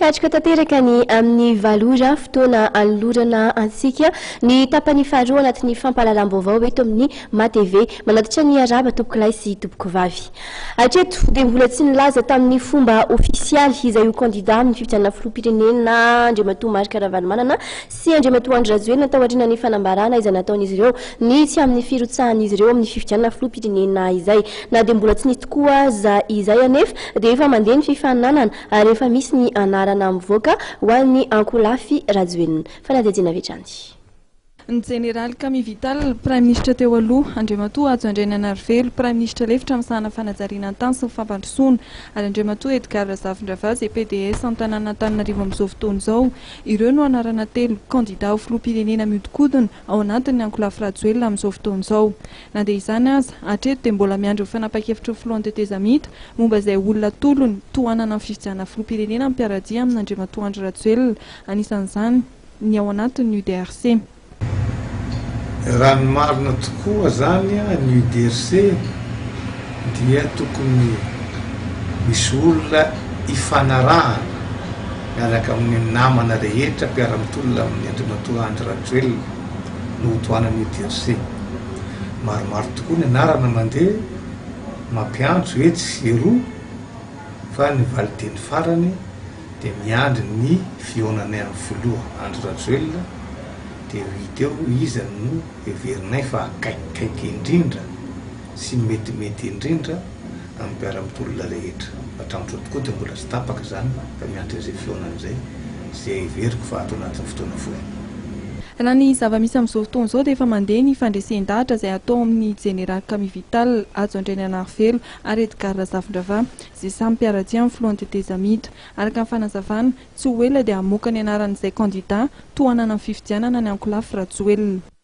Nifatrika tanteraka ny amin'ny valora fotoana alorana antsika ny tapany faharoa anatin'ny fampahalalam-baovao eto amin'ny MATV manatitra ny araba tompokilay sy tompokivavy. Hatreto dia mbola tsy nilaza tamin'ny fomba ofisialy izay ho kandida amin'ny fifidianana filoham-pirenena Andriamatoa Marc Ravalomanana sy Andriamatoa Andry Rajoelina tao aorian'ny fanambarana izay nataon'izy ireo ny tsy amin'ny firotsahan'izy ireo amin'ny fifidianana filoham-pirenena izay. Na dia mbola tsy nisy tokoa aza izay anefa dia efa mandeha ny fifaninanana ary efa misy ny anarana mivoaka ho an'ny Ankolafy Rajoelina. Fanadihadiana vetrany. Ny Général Camille Vital, Prime Ministre teo aloha, Andriamatoa Ajo Andriananarivelo, Prime Ministre lefitra misahana fanajariana tany sy ny fampandrosoana, ary Andriamatoa Edgar Razafindrava izay PDS an-tanàna Antananarivo amin'izao fotoana izao. Ireo no anarana telo kandida ho filoham-pirenena mihodinkodina ao anatin'ny Ankolafy Rajoelina amin'izao fotoana izao. Na dia izany aza, hatreto dia mbola miandry fanapa-kevitra filohan'ny tetezamita momba izay olona tolony tohanana amin'ny fifidianana filoham-pirenena mpiaradia amin'ny Andriamatoa Andry Rajoelina, anisan'izany ny ao anatin'ny UDRC. Raha ny marina tokoa zany ny UDRC dia tokony misy olona ifanarahana miaraka amin'ny namana rehetra mpiara-mitolona amin'ny Andriamatoa Andry Rajoelina no tohanan'ny UDRC. Maromaro tokoa ny anarana mandeha mampiantso etsy sy roa fa ny valiteny farany dia miandry ny fionanay amin'ny voaloha Andry Rajoelina dia hita eo izy no heverinay fa akaikikaiky indrindra sy metimety indrindra amin'ny mpiara-mitolona rehetra. Hatramin'izao tokoa dia mbola tsy tapaka zany fa miandry izay fionan'izay izay heveriko fa ato anatin'ny fotoana foana. Raha ny zava-misy amin'izao fotoana izao dia efa mandeha ny fandresen-dahatra izay atao amin'ny Général Camille Vital, Ajo Andriananarivelo ary Edgar Razafindrava izay samy mpiaradia amin'ny filohan'ny tetezamita. Araka ny fanazavana, tsy ho ela dia hamoaka ny anaran'izay kandida tohanana amin'ny fifidianana ny Ankolafy Rajoelina.